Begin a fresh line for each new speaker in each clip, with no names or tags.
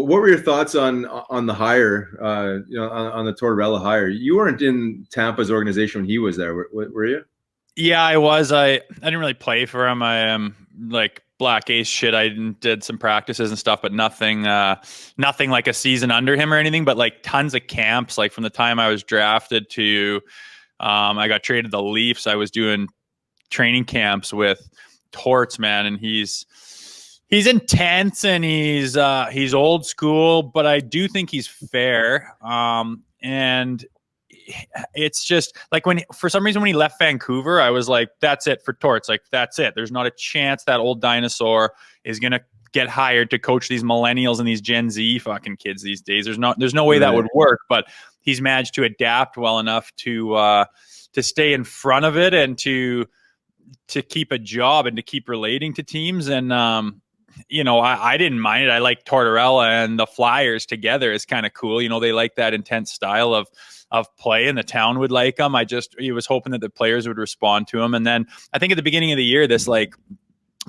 What were your thoughts on the hire? On the Tortorella hire. You weren't in Tampa's organization when he was there, were you?
Yeah, I was. I didn't really play for him. I am like black ace shit. I did some practices and stuff, but nothing like a season under him or anything. But like tons of camps. Like from the time I was drafted to I got traded to the Leafs, I was doing training camps with Torts, man, and he's intense and he's old school, but I do think he's fair. And it's just like for some reason when he left Vancouver, I was like, that's it for Torts. Like, that's it. There's not a chance that old dinosaur is gonna get hired to coach these millennials and these Gen Z fucking kids these days. There's no way that would work. But he's managed to adapt well enough to stay in front of it and to keep a job and to keep relating to teams. And I didn't mind it. I like Tortorella and the Flyers together is kind of cool. They like that intense style of play, and the town would like him. He was hoping that the players would respond to him. And then I think at the beginning of the year, this like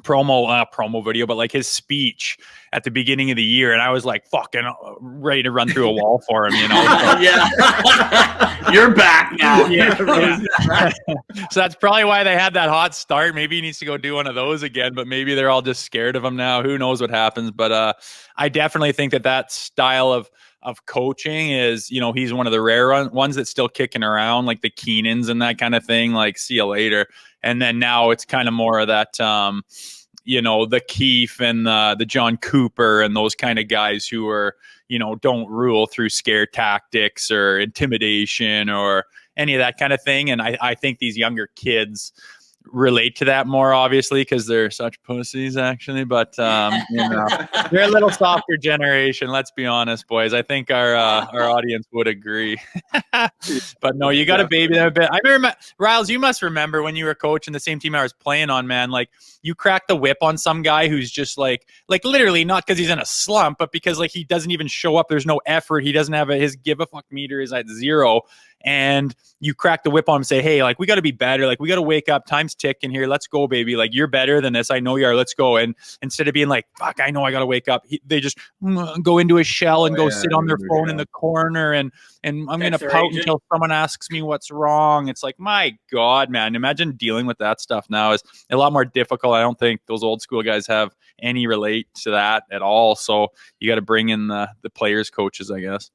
promo video, but like his speech at the beginning of the year, and I was like fucking ready to run through a wall for him,
Yeah. You're back now.
Yeah. So that's probably why they had that hot start. Maybe he needs to go do one of those again, but maybe they're all just scared of him now. Who knows what happens? But I definitely think that style of coaching is, he's one of the rare ones that's still kicking around, like the Keenans and that kind of thing, like see you later. And then now it's kind of more of that, the Keefe and the John Cooper and those kind of guys who are, don't rule through scare tactics or intimidation or any of that kind of thing. And I think these younger kids relate to that more, obviously, because they're such pussies, actually. But they're a little softer generation. Let's be honest, boys. I think our audience would agree. But no, you got to baby them a bit. I remember, Riles, you must remember when you were coaching the same team I was playing on, man. Like you crack the whip on some guy who's just like literally not because he's in a slump, but because like he doesn't even show up. There's no effort. He doesn't have his give a fuck meter is at 0. And you crack the whip on him and say, hey, like, we got to be better. Like, we got to wake up. Time's ticking here. Let's go, baby. Like, you're better than this. I know you are. Let's go. And instead of being like, fuck, I know I got to wake up, they just go into a shell and sit on their phone in the corner. And I'm going to pout until someone asks me what's wrong. It's like, my God, man, imagine dealing with that stuff now is a lot more difficult. I don't think those old school guys have any relate to that at all. So you got to bring in the players, coaches, I guess.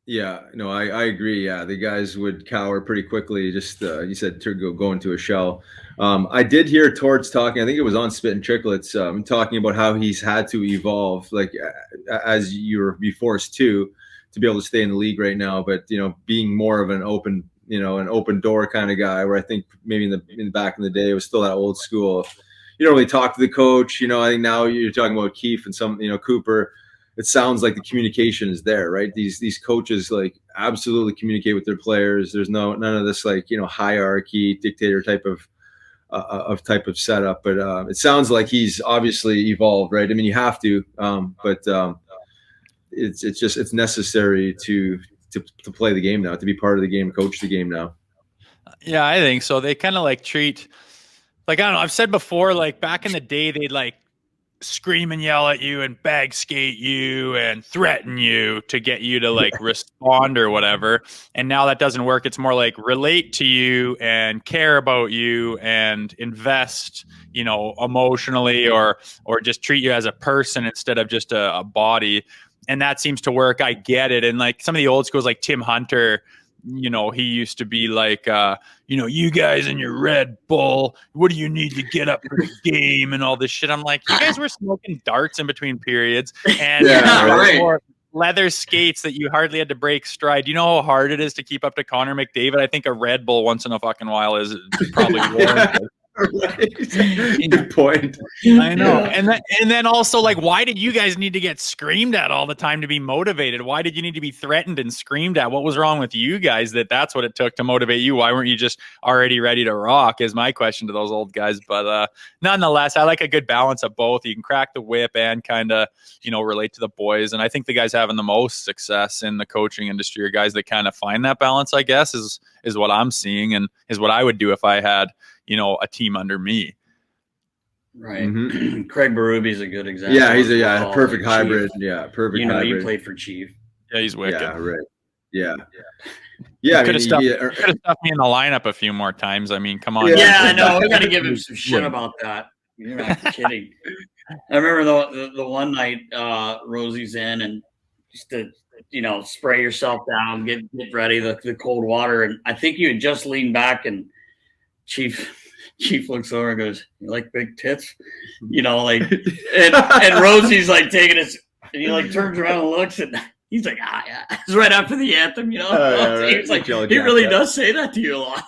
Yeah, no, I agree. Yeah, the guys would cower pretty quickly. Just you said to go into a shell. I did hear Torts talking. I think it was on Spit and Tricklets, talking about how he's had to evolve, like as you're be forced to be able to stay in the league right now. But being more of an open door kind of guy. Where I think maybe in the back in the day it was still that old school. You don't really talk to the coach. I think now you're talking about Keefe and some Cooper. It sounds like the communication is there, right? These coaches like absolutely communicate with their players. There's none of this like hierarchy, dictator type of setup. But it sounds like he's obviously evolved, right? I mean, you have to, but it's necessary to play the game now, to be part of the game, coach the game now.
Yeah, I think so. They kind of like treat, like I don't know. I've said before, like back in the day, they'd like scream and yell at you and bag skate you and threaten you to get you to like respond or whatever. And now that doesn't work. It's more like relate to you and care about you and invest, emotionally or just treat you as a person instead of just a body. And that seems to work. I get it. And like some of the old schools, like Tim Hunter, he used to be like, you guys and your Red Bull, what do you need to get up for the game and all this shit? I'm like, you guys were smoking darts in between periods and leather skates that you hardly had to break stride. You know how hard it is to keep up to Connor McDavid? I think a Red Bull once in a fucking while is probably warranted.
Good point.
I know. And then also, like, why did you guys need to get screamed at all the time to be motivated? Why did you need to be threatened and screamed at? What was wrong with you guys that's what it took to motivate you? Why weren't you just already ready to rock is my question to those old guys. But nonetheless, I like a good balance of both. You can crack the whip and kind of, relate to the boys. And I think the guys having the most success in the coaching industry are guys that kind of find that balance, I guess, is what I'm seeing and is what I would do if I had, a team under me.
Right.
Mm-hmm.
Craig Berube a good example.
Yeah, he's
a
perfect
Chief.
hybrid. Yeah, perfect hybrid.
He played for Chief.
Yeah, he's wicked.
Yeah, right. Yeah. Yeah,
could have stuffed me in the lineup a few more times. I mean, come on.
Yeah, I know. We got to give him some shit about that. You're not kidding. I remember the one night Rosie's in and just to spray yourself down, get ready, the cold water, and I think you had just leaned back and Chief looks over and goes, "You like big tits?" And Rosie's like taking his, and he like turns around and looks and he's like, "Ah, yeah." It's right after the anthem,
right.
He was like, he really does say that to you a lot.